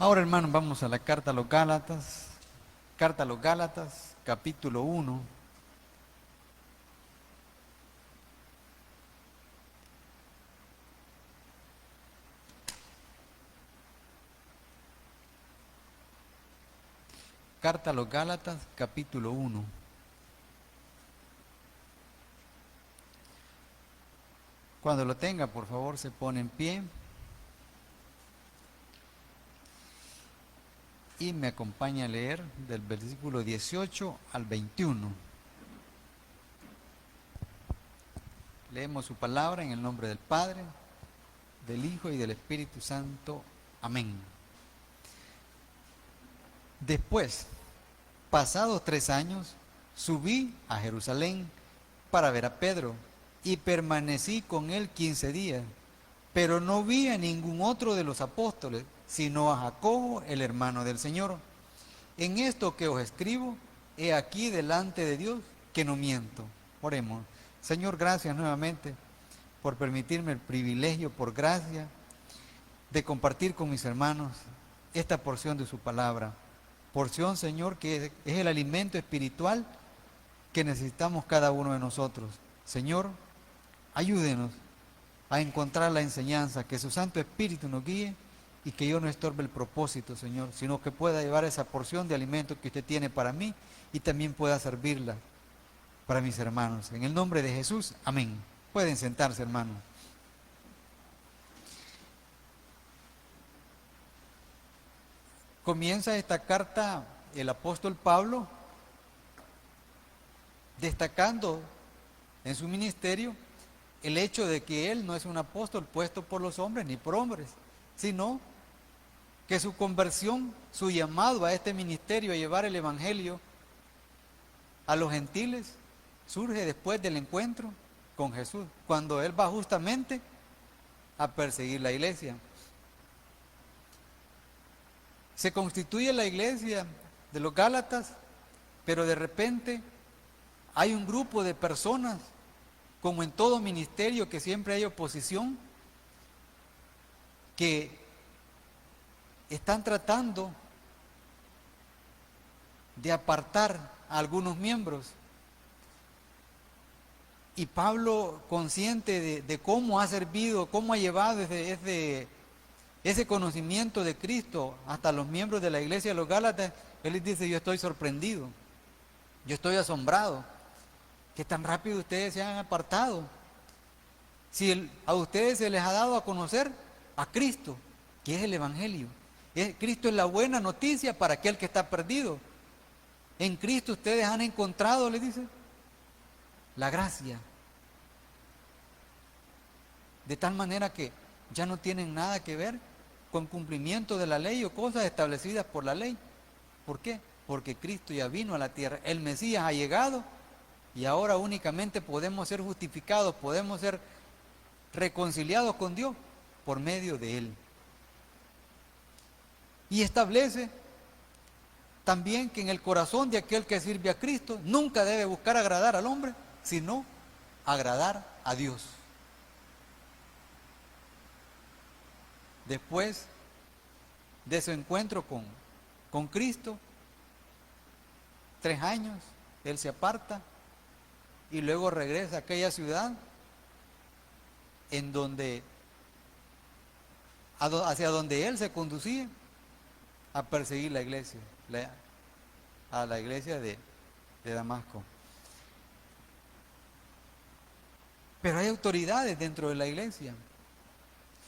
Ahora, hermanos, vamos a la carta a los Gálatas, capítulo 1. Carta a los Gálatas, capítulo 1. Cuando lo tenga, por favor, se pone en pie y me acompaña a leer del versículo 18 al 21. Leemos su palabra en el nombre del Padre, del Hijo y del Espíritu Santo. Amén. Después, pasados 3 años, subí a Jerusalén para ver a Pedro y permanecí con él 15 días, pero no vi a ningún otro de los apóstoles, sino a Jacobo, el hermano del Señor. En esto que os escribo, he aquí delante de Dios que no miento. Oremos. Señor, gracias nuevamente por permitirme el privilegio, por gracia, de compartir con mis hermanos esta porción de su palabra. Porción, Señor, que es el alimento espiritual que necesitamos cada uno de nosotros. Señor, ayúdenos a encontrar la enseñanza, que su Santo Espíritu nos guíe y que yo no estorbe el propósito, Señor, sino que pueda llevar esa porción de alimento que usted tiene para mí y también pueda servirla para mis hermanos. En el nombre de Jesús, amén. Pueden sentarse, hermanos. Comienza esta carta el apóstol Pablo destacando en su ministerio el hecho de que él no es un apóstol puesto por los hombres ni por hombres, sino que su conversión, su llamado a este ministerio, a llevar el evangelio a los gentiles, surge después del encuentro con Jesús, cuando él va justamente a perseguir la iglesia. Se constituye la iglesia de los Gálatas, pero de repente hay un grupo de personas, como en todo ministerio que siempre hay oposición, que están tratando de apartar a algunos miembros. Y Pablo, consciente de cómo ha servido, cómo ha llevado ese conocimiento de Cristo hasta los miembros de la iglesia de los Gálatas, él les dice: yo estoy sorprendido, yo estoy asombrado, que tan rápido ustedes se han apartado. Si a ustedes se les ha dado a conocer a Cristo, que es el Evangelio. Cristo es la buena noticia para aquel que está perdido. En Cristo ustedes han encontrado, le dice, la gracia. De tal manera que ya no tienen nada que ver con cumplimiento de la ley o cosas establecidas por la ley. ¿Por qué? Porque Cristo ya vino a la tierra, el Mesías ha llegado y ahora únicamente podemos ser justificados, podemos ser reconciliados con Dios por medio de Él. Y establece también que en el corazón de aquel que sirve a Cristo nunca debe buscar agradar al hombre, sino agradar a Dios. Después de su encuentro con Cristo, 3 años, él se aparta y luego regresa a aquella ciudad en donde, hacia donde él se conducía a perseguir la iglesia, a la iglesia de Damasco. Pero hay autoridades dentro de la iglesia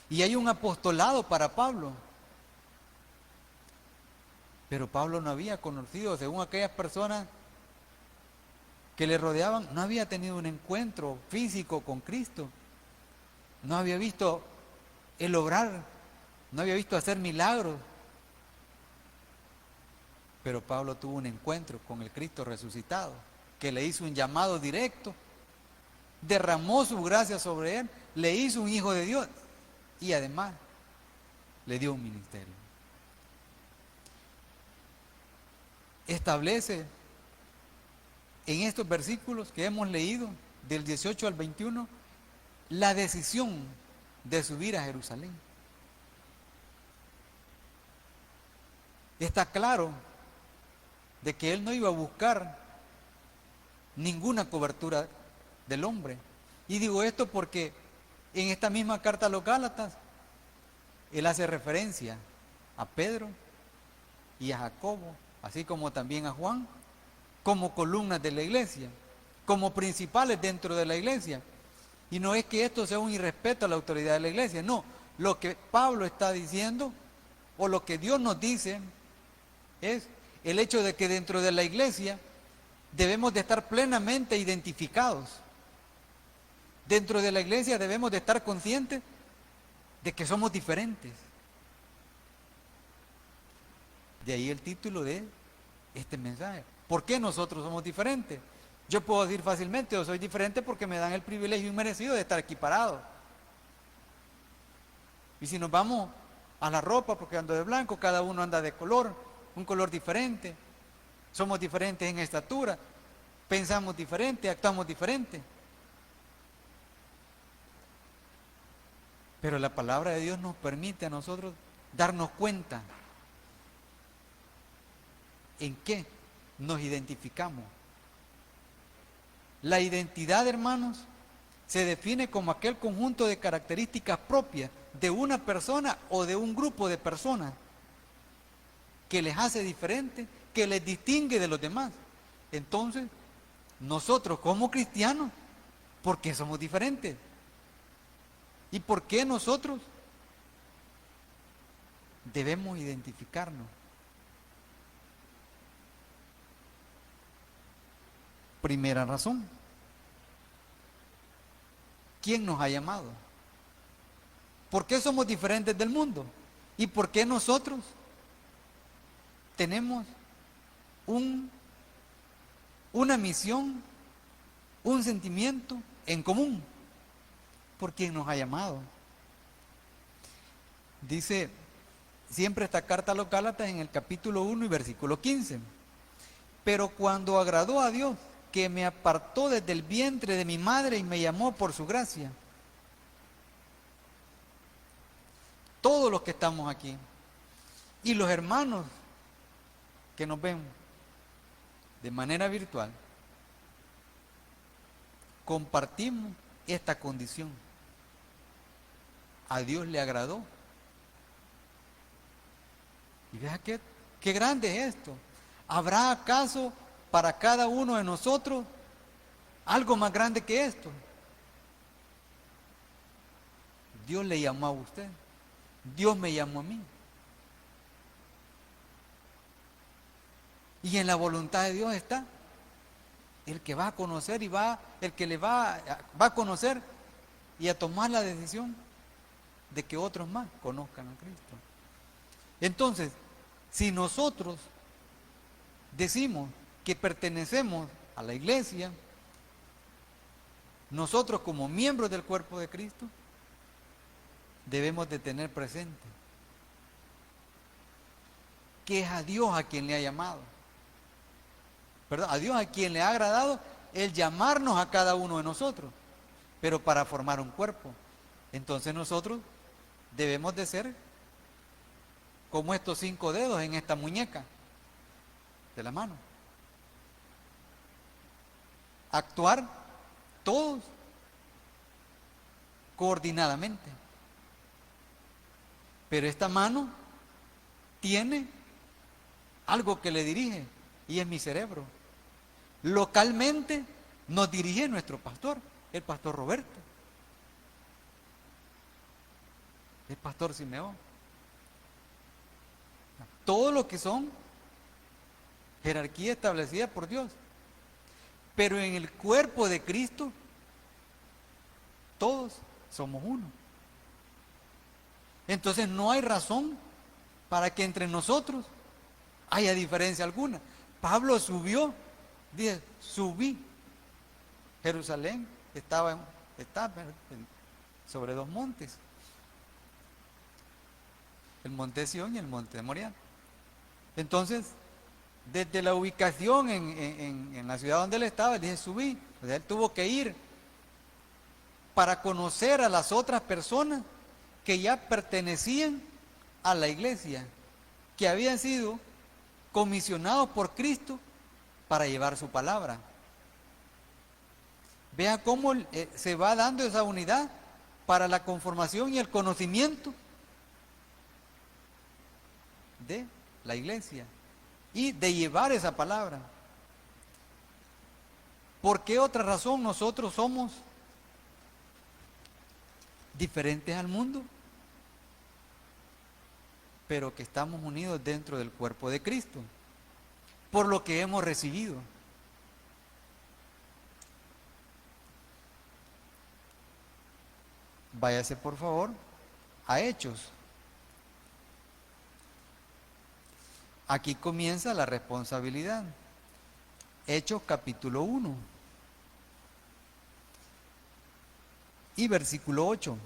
y hay un apostolado para Pablo. Pero Pablo no había conocido, según aquellas personas que le rodeaban, no había tenido un encuentro físico con Cristo. No había visto el obrar, no había visto hacer milagros. Pero Pablo tuvo un encuentro con el Cristo resucitado, que le hizo un llamado directo, derramó su gracia sobre él, le hizo un hijo de Dios y además le dio un ministerio. Establece en estos versículos que hemos leído, del 18 al 21, la decisión de subir a Jerusalén. está claro de que él no iba a buscar ninguna cobertura del hombre. Y digo esto porque en esta misma carta a los Gálatas, él hace referencia a Pedro y a Jacobo, así como también a Juan, como columnas de la iglesia, como principales dentro de la iglesia. Y no es que esto sea un irrespeto a la autoridad de la iglesia, no. Lo que Pablo está diciendo, o lo que Dios nos dice, es el hecho de que dentro de la iglesia debemos de estar plenamente identificados. Dentro de la iglesia debemos de estar conscientes de que somos diferentes. De ahí el título de este mensaje. ¿Por qué nosotros somos diferentes? Yo puedo decir fácilmente, yo soy diferente porque me dan el privilegio inmerecido de estar aquí parado. Y si nos vamos a la ropa, porque ando de blanco, cada uno anda de color, un color diferente. Somos diferentes en estatura, pensamos diferente, actuamos diferente. Pero la palabra de Dios nos permite a nosotros darnos cuenta en qué nos identificamos. La identidad, hermanos, se define como aquel conjunto de características propias de una persona o de un grupo de personas que les hace diferentes, que les distingue de los demás. Entonces, nosotros como cristianos, ¿por qué somos diferentes? ¿Y por qué nosotros debemos identificarnos? Primera razón. ¿Quién nos ha llamado? ¿Por qué somos diferentes del mundo? ¿Y por qué nosotros tenemos una misión, un sentimiento en común? ¿Por quién nos ha llamado? Dice siempre esta carta a los Gálatas en el capítulo 1 y versículo 15. Pero cuando agradó a Dios, que me apartó desde el vientre de mi madre y me llamó por su gracia. Todos los que estamos aquí y los hermanos que nos ven de manera virtual, compartimos esta condición. A Dios le agradó. Y vea qué grande es esto. ¿Habrá acaso para cada uno de nosotros algo más grande que esto? Dios le llamó a usted. Dios me llamó a mí. Y en la voluntad de Dios está el que va a conocer el que le va a conocer y a tomar la decisión de que otros más conozcan a Cristo. Entonces, si nosotros decimos que pertenecemos a la iglesia, nosotros como miembros del cuerpo de Cristo, debemos de tener presente que es a Dios a quien le ha llamado, ¿verdad? A Dios a quien le ha agradado el llamarnos a cada uno de nosotros, pero para formar un cuerpo. Entonces nosotros debemos de ser como estos 5 dedos en esta muñeca de la mano. Actuar todos coordinadamente. Pero esta mano tiene algo que le dirige y es mi cerebro. Localmente nos dirige nuestro pastor, el pastor Roberto, el pastor Simeón. Todo lo que son jerarquía establecida por Dios. Pero en el cuerpo de Cristo, todos somos uno. Entonces no hay razón para que entre nosotros haya diferencia alguna. Pablo subió, dice, subí. Jerusalén está sobre 2 montes. El monte Sión y el monte de Moriah. Entonces, desde la ubicación en la ciudad donde él estaba, él dice, subí. O sea, él tuvo que ir para conocer a las otras personas que ya pertenecían a la iglesia, que habían sido comisionados por Cristo para llevar su palabra. Vea cómo se va dando esa unidad para la conformación y el conocimiento de la iglesia y de llevar esa palabra. ¿Por qué otra razón nosotros somos diferentes al mundo, pero que estamos unidos dentro del cuerpo de Cristo, por lo que hemos recibido? Váyase por favor a Hechos. Aquí comienza la responsabilidad. Hechos capítulo 1 y versículo 8.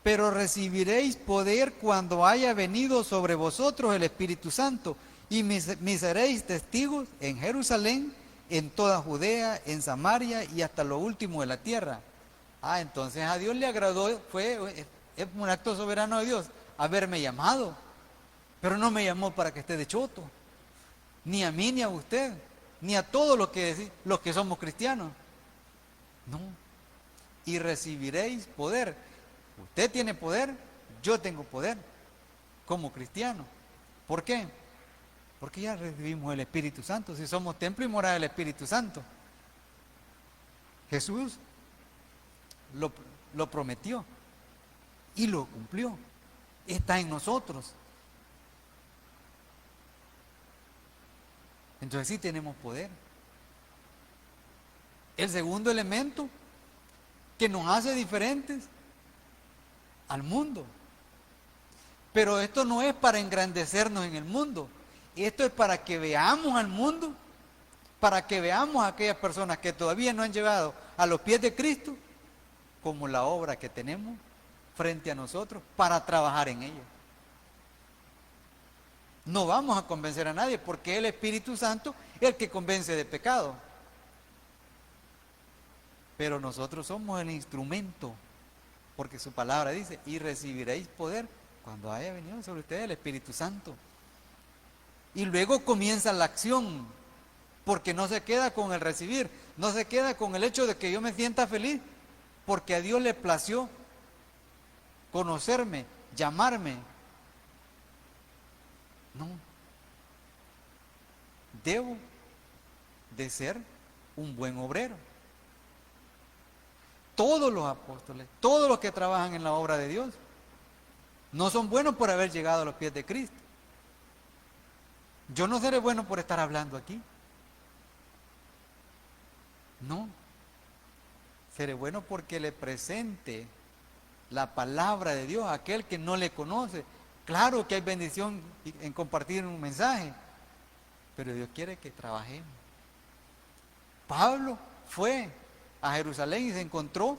Pero recibiréis poder cuando haya venido sobre vosotros el Espíritu Santo, y me seréis testigos en Jerusalén, en toda Judea, en Samaria y hasta lo último de la tierra. Entonces a Dios le agradó, es un acto soberano de Dios haberme llamado, pero no me llamó para que esté de choto, ni a mí ni a usted, ni a todos los que somos cristianos. No. Y recibiréis poder. Usted tiene poder, yo tengo poder como cristiano. ¿Por qué? Porque ya recibimos el Espíritu Santo, si somos templo y morada del Espíritu Santo. Jesús lo prometió y lo cumplió. Está en nosotros. Entonces sí tenemos poder. El segundo elemento que nos hace diferentes al mundo. Pero esto no es para engrandecernos en el mundo. Esto es para que veamos al mundo, para que veamos a aquellas personas que todavía no han llegado a los pies de Cristo, como la obra que tenemos frente a nosotros para trabajar en ella. No vamos a convencer a nadie, porque el Espíritu Santo es el que convence de pecado. Pero nosotros somos el instrumento, porque su palabra dice, y recibiréis poder cuando haya venido sobre ustedes el Espíritu Santo. Y luego comienza la acción, porque no se queda con el recibir, no se queda con el hecho de que yo me sienta feliz, porque a Dios le plació conocerme, llamarme. No. Debo de ser un buen obrero. Todos los apóstoles, todos los que trabajan en la obra de Dios, no son buenos por haber llegado a los pies de Cristo. Yo no seré bueno por estar hablando aquí. No. Seré bueno porque le presente la palabra de Dios a aquel que no le conoce. Claro que hay bendición en compartir un mensaje, pero Dios quiere que trabajemos. Pablo fue a Jerusalén y se encontró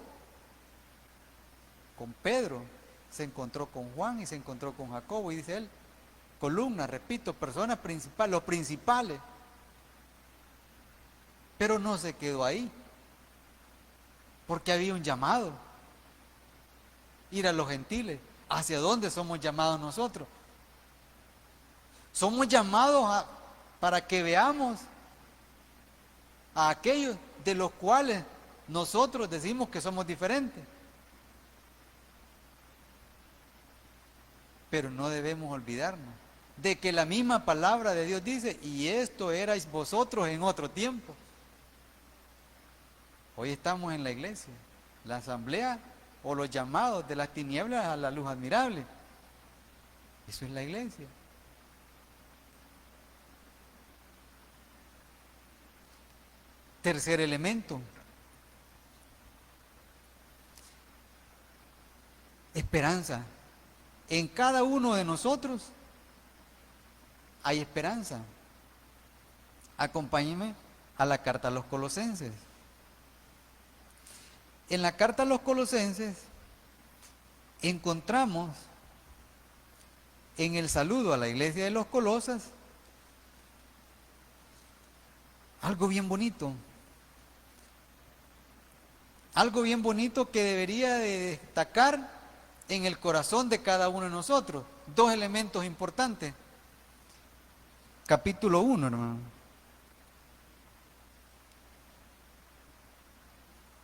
con Pedro, se encontró con Juan y se encontró con Jacobo, y dice él, columnas, repito, personas principales, los principales. Pero no se quedó ahí, porque había un llamado, ir a los gentiles. ¿Hacia dónde somos llamados nosotros? Somos llamados para que veamos a aquellos de los cuales nosotros decimos que somos diferentes. Pero no debemos olvidarnos de que la misma palabra de Dios dice, y esto erais vosotros en otro tiempo. Hoy estamos en la iglesia, la asamblea o los llamados de las tinieblas a la luz admirable. Eso es la iglesia. Tercer elemento. Esperanza. En cada uno de nosotros hay esperanza. Acompáñenme a la carta a los Colosenses. En la carta a los Colosenses encontramos en el saludo a la iglesia de los Colosas algo bien bonito. Algo bien bonito que debería de destacar en el corazón de cada uno de nosotros. Dos elementos importantes. capítulo 1, hermano.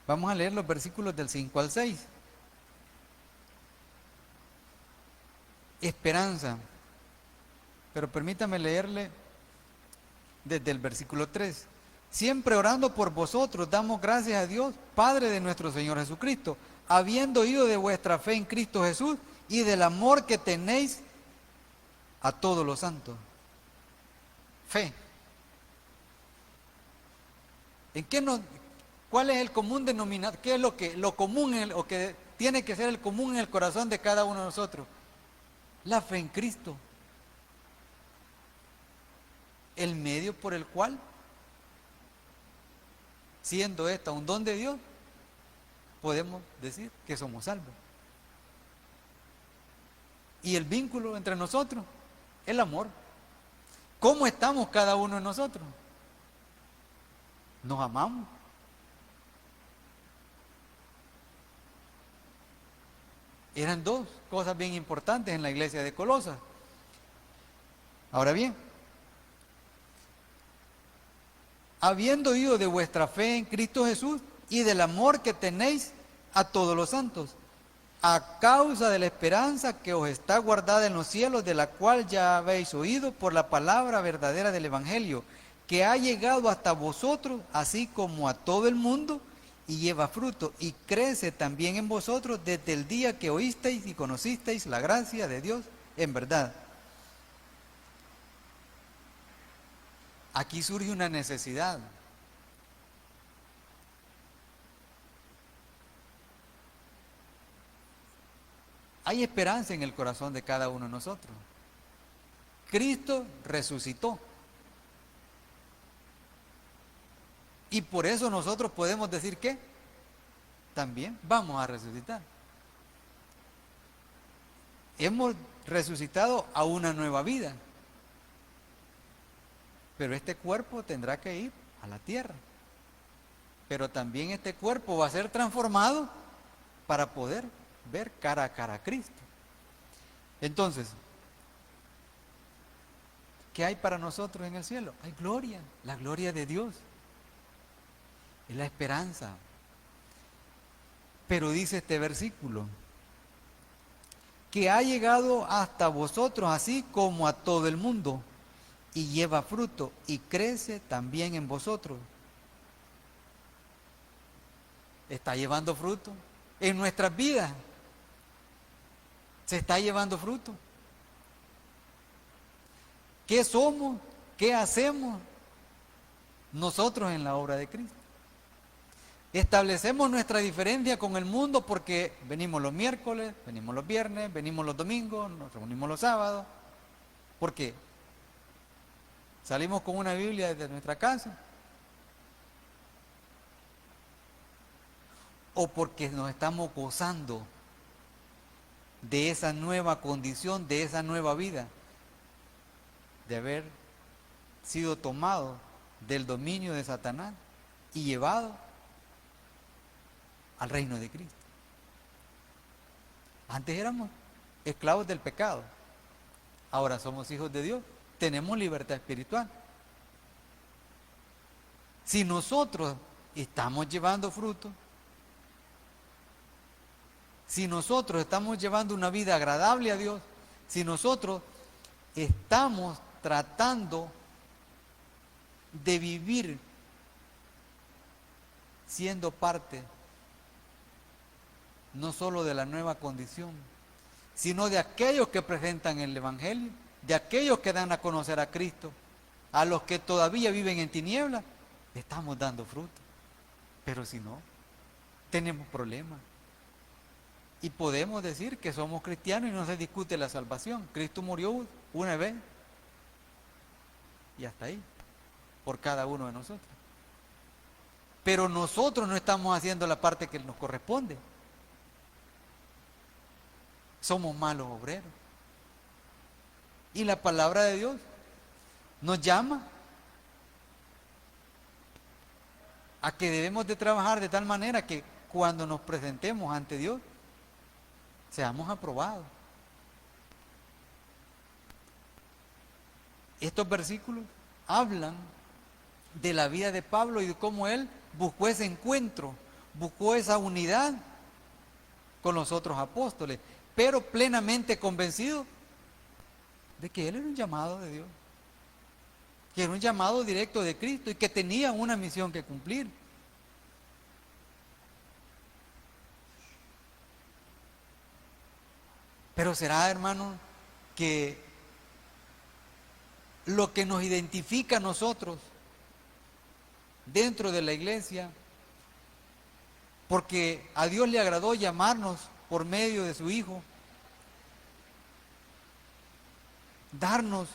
Vamos a leer los versículos del 5 al 6. Esperanza. Pero permítame leerle desde el versículo 3. Siempre orando por vosotros, damos gracias a Dios, Padre de nuestro Señor Jesucristo, habiendo oído de vuestra fe en Cristo Jesús y del amor que tenéis a todos los santos. Fe. ¿En qué nos, cuál es el común denominador? ¿Qué es lo común o que tiene que ser el común en el corazón de cada uno de nosotros? La fe en Cristo. El medio por el cual, siendo esta un don de Dios, podemos decir que somos salvos. Y el vínculo entre nosotros, el amor. ¿Cómo estamos cada uno de nosotros? ¿Nos amamos? Eran dos cosas bien importantes en la iglesia de Colosas. Ahora bien, habiendo oído de vuestra fe en Cristo Jesús y del amor que tenéis a todos los santos, a causa de la esperanza que os está guardada en los cielos, de la cual ya habéis oído por la palabra verdadera del Evangelio, que ha llegado hasta vosotros, así como a todo el mundo, y lleva fruto, y crece también en vosotros desde el día que oísteis y conocisteis la gracia de Dios en verdad. Aquí surge una necesidad. Hay esperanza en el corazón de cada uno de nosotros. Cristo resucitó. Y por eso nosotros podemos decir que también vamos a resucitar. Hemos resucitado a una nueva vida. Pero este cuerpo tendrá que ir a la tierra. Pero también este cuerpo va a ser transformado para poder ver cara a cara a Cristo. Entonces, ¿qué hay para nosotros en el cielo? Hay gloria, la gloria de Dios. Es la esperanza. Pero dice este versículo, que ha llegado hasta vosotros así como a todo el mundo, y lleva fruto y crece también en vosotros. Está llevando fruto en nuestras vidas. Se está llevando fruto. ¿Qué somos? ¿Qué hacemos nosotros en la obra de Cristo? Establecemos nuestra diferencia con el mundo porque venimos los miércoles, venimos los viernes, venimos los domingos, nos reunimos los sábados. ¿Por qué? Salimos con una Biblia desde nuestra casa. O porque nos estamos gozando de esa nueva condición, de esa nueva vida, de haber sido tomado del dominio de Satanás y llevado al reino de Cristo. Antes éramos esclavos del pecado, ahora somos hijos de Dios, tenemos libertad espiritual. Si nosotros estamos llevando fruto, si nosotros estamos llevando una vida agradable a Dios, si nosotros estamos tratando de vivir siendo parte no solo de la nueva condición, sino de aquellos que presentan el Evangelio, de aquellos que dan a conocer a Cristo, a los que todavía viven en tinieblas, estamos dando fruto. Pero si no, tenemos problemas. Y podemos decir que somos cristianos y no se discute la salvación. Cristo murió una vez y hasta ahí, por cada uno de nosotros. Pero nosotros no estamos haciendo la parte que nos corresponde. Somos malos obreros. Y la palabra de Dios nos llama a que debemos de trabajar de tal manera que cuando nos presentemos ante Dios, seamos aprobados. Estos versículos hablan de la vida de Pablo y de cómo él buscó ese encuentro, buscó esa unidad con los otros apóstoles, pero plenamente convencido de que él era un llamado de Dios, que era un llamado directo de Cristo y que tenía una misión que cumplir. Pero será, hermano, que lo que nos identifica a nosotros dentro de la iglesia, porque a Dios le agradó llamarnos por medio de su Hijo, darnos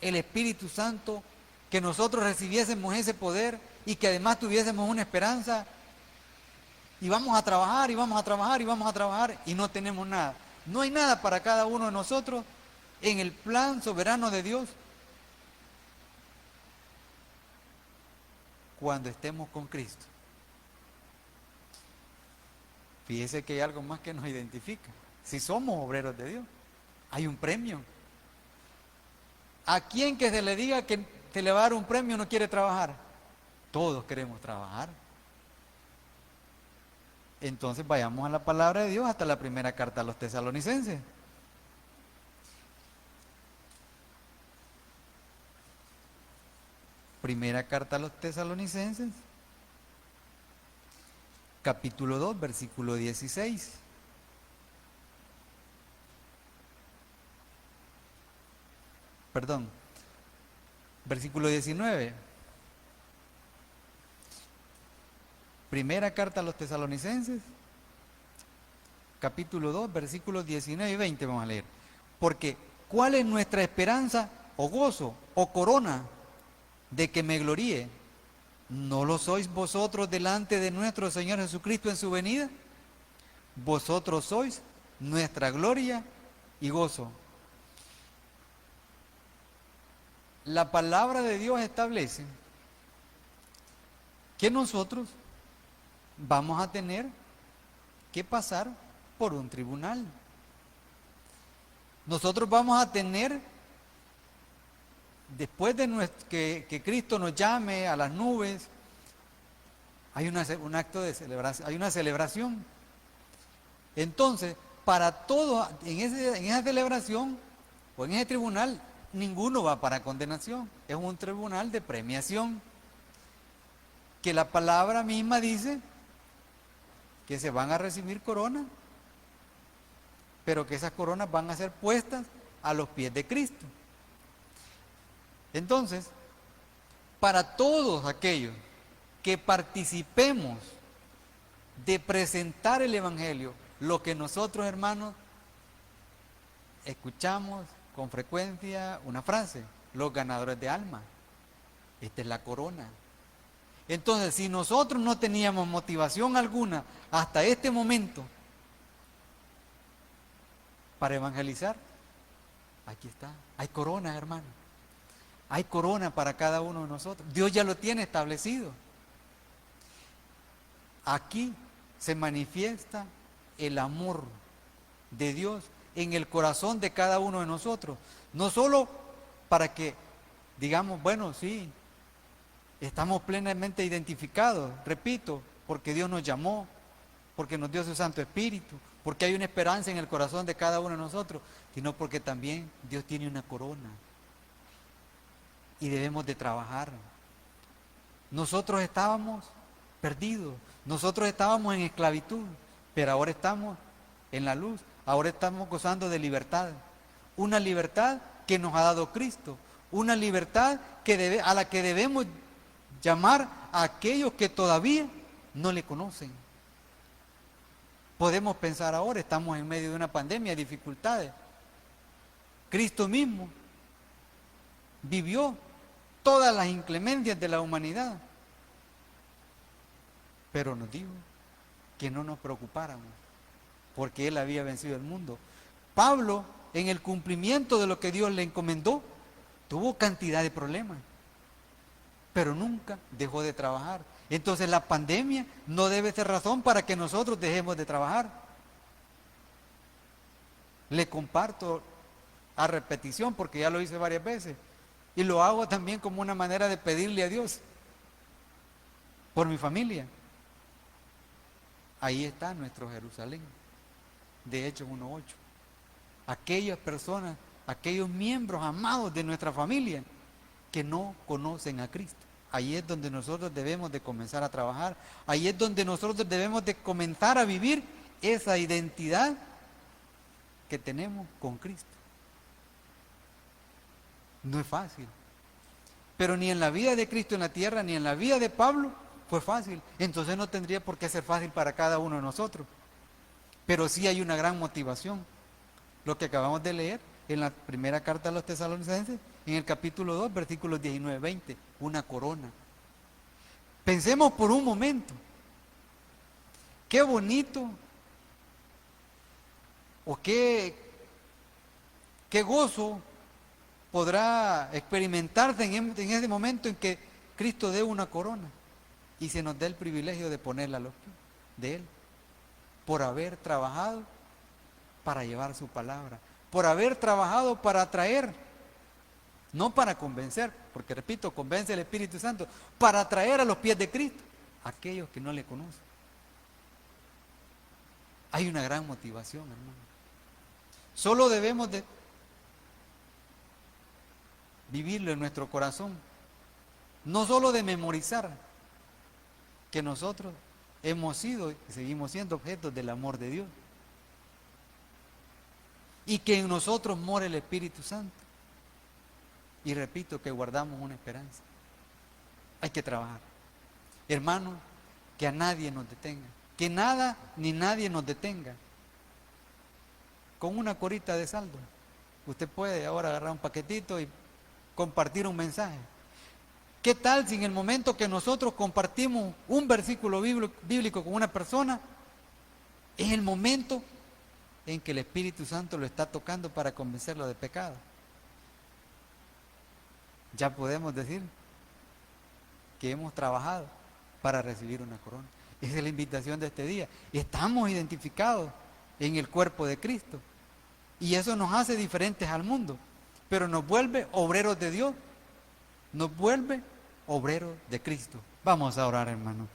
el Espíritu Santo, que nosotros recibiésemos ese poder y que además tuviésemos una esperanza, y vamos a trabajar, y vamos a trabajar, y vamos a trabajar, y no tenemos nada. No hay nada para cada uno de nosotros en el plan soberano de Dios cuando estemos con Cristo. Fíjese que hay algo más que nos identifica. Si somos obreros de Dios, hay un premio. ¿A quién que se le diga que se le va a dar un premio no quiere trabajar? Todos queremos trabajar. Entonces vayamos a la palabra de Dios, hasta la primera carta a los tesalonicenses. Primera carta a los tesalonicenses, capítulo 2, versículo 16. Perdón, versículo 19. Primera carta a los tesalonicenses, capítulo 2, versículos 19 y 20 vamos a leer. Porque, ¿cuál es nuestra esperanza o gozo o corona de que me gloríe? ¿No lo sois vosotros delante de nuestro Señor Jesucristo en su venida? Vosotros sois nuestra gloria y gozo. La palabra de Dios establece que nosotros vamos a tener que pasar por un tribunal. Nosotros vamos a tener, después de que Cristo nos llame a las nubes, hay un acto de celebración, hay una celebración. Entonces, para todos, en esa celebración o en ese tribunal, ninguno va para condenación. Es un tribunal de premiación, que la palabra misma dice que se van a recibir coronas, pero que esas coronas van a ser puestas a los pies de Cristo. Entonces, para todos aquellos que participemos de presentar el Evangelio, lo que nosotros, hermanos, escuchamos con frecuencia una frase: los ganadores de alma. Esta es la corona. Entonces, si nosotros no teníamos motivación alguna hasta este momento para evangelizar, aquí está. Hay corona, hermano. Hay corona para cada uno de nosotros. Dios ya lo tiene establecido. Aquí se manifiesta el amor de Dios en el corazón de cada uno de nosotros. No solo para que digamos, bueno, sí, estamos plenamente identificados, repito, porque Dios nos llamó, porque nos dio su Santo Espíritu, porque hay una esperanza en el corazón de cada uno de nosotros, sino porque también Dios tiene una corona y debemos de trabajar. Nosotros estábamos perdidos, nosotros estábamos en esclavitud, pero ahora estamos en la luz, ahora estamos gozando de libertad, una libertad que nos ha dado Cristo, una libertad a la que debemos llamar a aquellos que todavía no le conocen. Podemos pensar ahora, estamos en medio de una pandemia, dificultades. Cristo mismo vivió todas las inclemencias de la humanidad, pero nos dijo que no nos preocupáramos, porque Él había vencido el mundo. Pablo, en el cumplimiento de lo que Dios le encomendó, tuvo cantidad de problemas, pero nunca dejó de trabajar. Entonces la pandemia no debe ser razón para que nosotros dejemos de trabajar. Le comparto a repetición, porque ya lo hice varias veces, Y lo hago también como una manera de pedirle a Dios por mi familia. Ahí está nuestro Jerusalén, de Hechos 1:8. Aquellas personas, aquellos miembros amados de nuestra familia que no conocen a Cristo. Ahí es donde nosotros debemos de comenzar a trabajar. Ahí es donde nosotros debemos de comenzar a vivir esa identidad que tenemos con Cristo. No es fácil. Pero ni en la vida de Cristo en la tierra, ni en la vida de Pablo fue fácil. Entonces no tendría por qué ser fácil para cada uno de nosotros. Pero sí hay una gran motivación. Lo que acabamos de leer en la primera carta a los Tesalonicenses, en el capítulo 2, versículos 19-20, una corona. Pensemos por un momento, qué bonito o qué gozo podrá experimentarse en ese momento en que Cristo dé una corona y se nos dé el privilegio de ponerla a los pies de Él, por haber trabajado para llevar su palabra, por haber trabajado para atraer, no para convencer, porque repito, convence el Espíritu Santo, para atraer a los pies de Cristo a aquellos que no le conocen. Hay una gran motivación, hermano. Solo debemos de vivirlo en nuestro corazón, no solo de memorizar que nosotros hemos sido y seguimos siendo objetos del amor de Dios, y que en nosotros mora el Espíritu Santo. Y repito, que guardamos una esperanza. Hay que trabajar. Hermano, que a nadie nos detenga. Que nada ni nadie nos detenga. Con una corita de saldo. Usted puede ahora agarrar un paquetito y compartir un mensaje. ¿Qué tal si en el momento que nosotros compartimos un versículo bíblico con una persona, es el momento en que el Espíritu Santo lo está tocando para convencerlo de pecado? Ya podemos decir que hemos trabajado para recibir una corona. Esa es la invitación de este día. Estamos identificados en el cuerpo de Cristo y eso nos hace diferentes al mundo, pero nos vuelve obreros de Dios, nos vuelve obreros de Cristo. Vamos a orar, hermano.